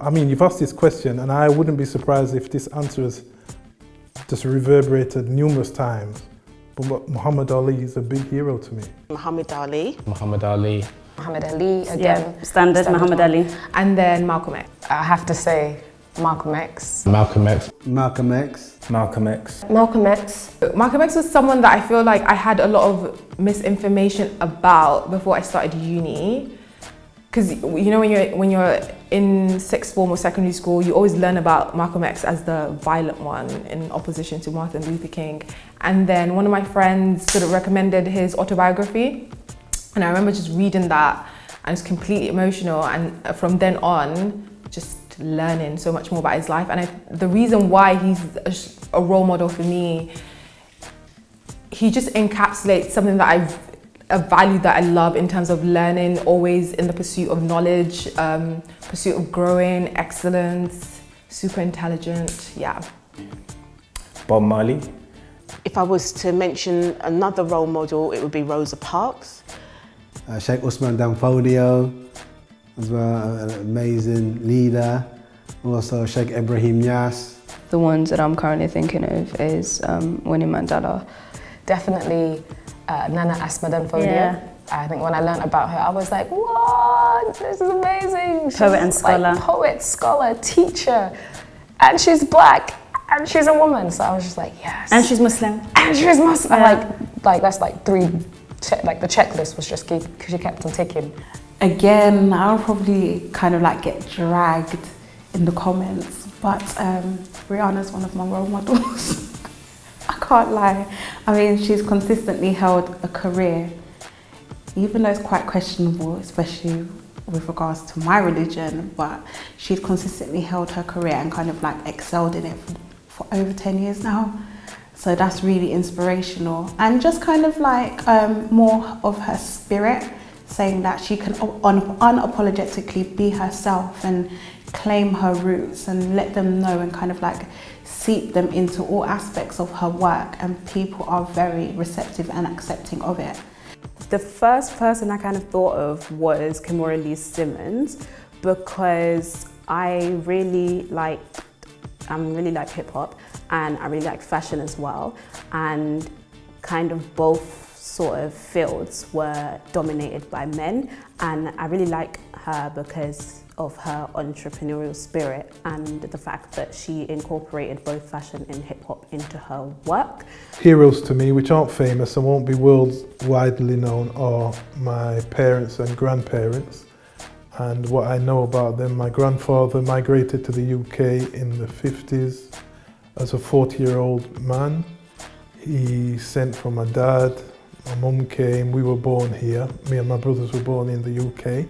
I mean, you've asked this question, and I wouldn't be surprised if this answer has just reverberated numerous times. But Muhammad Ali is a big hero to me. Muhammad Ali. Muhammad Ali. Muhammad Ali again. Yeah, standard Muhammad Ali. And then Malcolm X. I have to say Malcolm X. Malcolm X. Malcolm X. Malcolm X. Malcolm X. Malcolm X was someone that I feel like I had a lot of misinformation about before I started uni. Because you know, when you're in sixth form or secondary school, you always learn about Malcolm X as the violent one in opposition to Martin Luther King. And then one of my friends sort of recommended his autobiography, and I remember just reading that, and it's completely emotional. And from then on, just learning so much more about his life. And the reason why he's a role model for me, he just encapsulates something that a value that I love in terms of learning, always in the pursuit of knowledge, pursuit of growing, excellence, super intelligent, yeah. Bob Marley. If I was to mention another role model, it would be Rosa Parks. Sheikh Usman Danfodio, as well, an amazing leader. Also Sheikh Ibrahim Niasse. The ones that I'm currently thinking of is Winnie Mandela. Definitely Nana Asma Danfodio. Yeah. I think when I learned about her, I was like, what? This is amazing. She's Poet and scholar. Like, poet, scholar, teacher. And she's black. And she's a woman. So I was just like, yes. And she's Muslim. And she's Muslim. Yeah. Like that's like three, like the checklist was just because she kept on ticking. Again, I'll probably kind of like get dragged in the comments, but Rihanna's one of my role models. I can't lie. I mean, she's consistently held a career, even though it's quite questionable, especially with regards to my religion, but she's consistently held her career and kind of like excelled in it for over 10 years now. So that's really inspirational. And just kind of like more of her spirit, saying that she can unapologetically be herself and claim her roots and let them know and kind of like seep them into all aspects of her work, and people are very receptive and accepting of it. The first person I kind of thought of was Kimora Lee Simmons, because I really like hip hop, and I really like fashion as well, and kind of both sort of fields were dominated by men, and I really like her because of her entrepreneurial spirit and the fact that she incorporated both fashion and hip hop into her work. Heroes to me, which aren't famous and won't be widely known, are my parents and grandparents. And what I know about them, my grandfather migrated to the UK in the 50s as a 40-year-old man. He sent for my dad, my mum came, we were born here. Me and my brothers were born in the UK.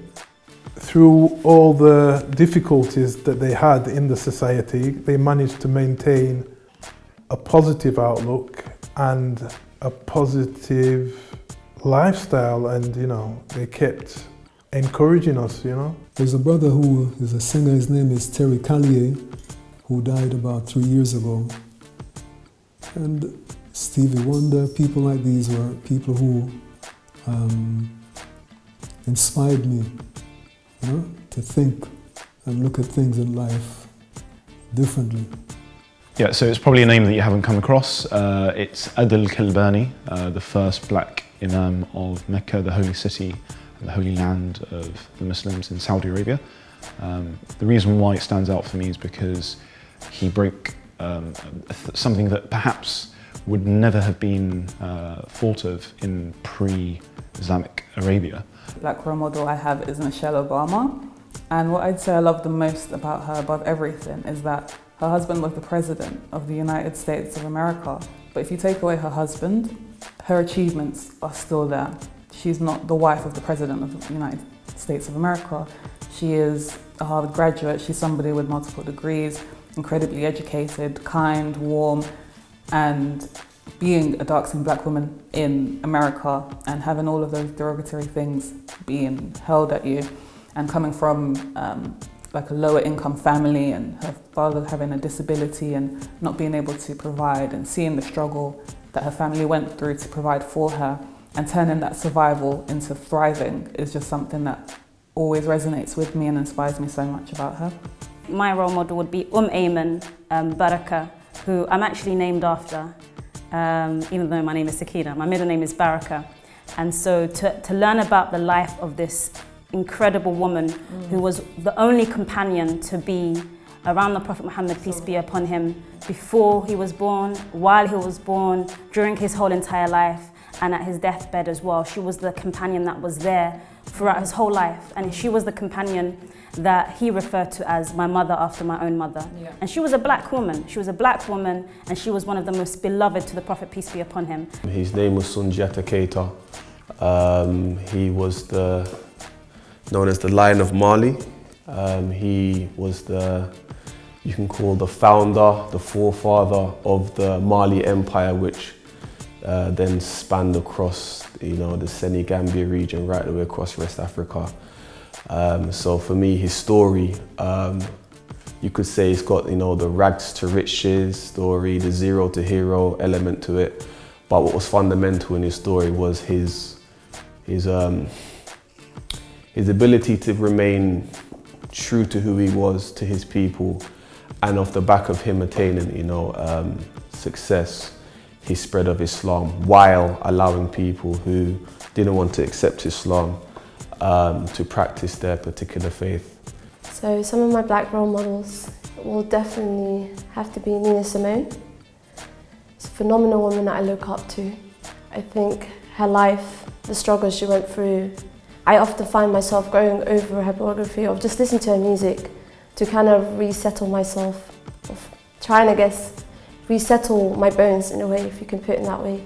Through all the difficulties that they had in the society, they managed to maintain a positive outlook and a positive lifestyle, and you know, they kept encouraging us, you know. There's a brother who is a singer, his name is Terry Callier, who died about 3 years ago. And Stevie Wonder, people like these were people who inspired me, you know, to think and look at things in life differently. Yeah, so it's probably a name that you haven't come across. It's al-kalbani, the first black Imam of Mecca, the holy city and the holy land of the Muslims in Saudi Arabia. The reason why it stands out for me is because he broke something that perhaps would never have been thought of in pre-Islamic Arabia. Black role model I have is Michelle Obama, and what I'd say I love the most about her above everything is that her husband was the president of the United States of America, but if you take away her husband, her achievements are still there. She's not the wife of the president of the United States of America. She is a Harvard graduate, she's somebody with multiple degrees, incredibly educated, kind, warm, and being a dark-skinned black woman in America and having all of those derogatory things being hurled at you, and coming from like a lower income family, and her father having a disability and not being able to provide, and seeing the struggle that her family went through to provide for her, and turning that survival into thriving is just something that always resonates with me and inspires me so much about her. My role model would be Amon Baraka, who I'm actually named after, even though my name is Sakina. My middle name is Baraka. And so to learn about the life of this incredible woman who was the only companion to be around the Prophet Muhammad, peace be upon him, before he was born, while he was born, during his whole entire life, and at his deathbed as well. She was the companion that was there throughout his whole life, and she was the companion that he referred to as my mother after my own mother. Yeah. And she was a black woman. She was a black woman, and she was one of the most beloved to the Prophet, peace be upon him. His name was Sundiata Keita. He was known as the Lion of Marley. He was you can call the founder, the forefather of the Marley Empire, which then spanned across, the Senegambia region, right the way across West Africa. So for me, his story, you could say it's got, the rags to riches story, the zero to hero element to it. But what was fundamental in his story was his ability to remain true to who he was, to his people, and off the back of him attaining, success, his spread of Islam, while allowing people who didn't want to accept Islam to practice their particular faith. So some of my black role models will definitely have to be Nina Simone. It's a phenomenal woman that I look up to. I think her life, the struggles she went through, I often find myself going over her biography or just listening to her music to kind of resettle myself, trying, I guess, resettle my bones in a way, if you can put it in that way.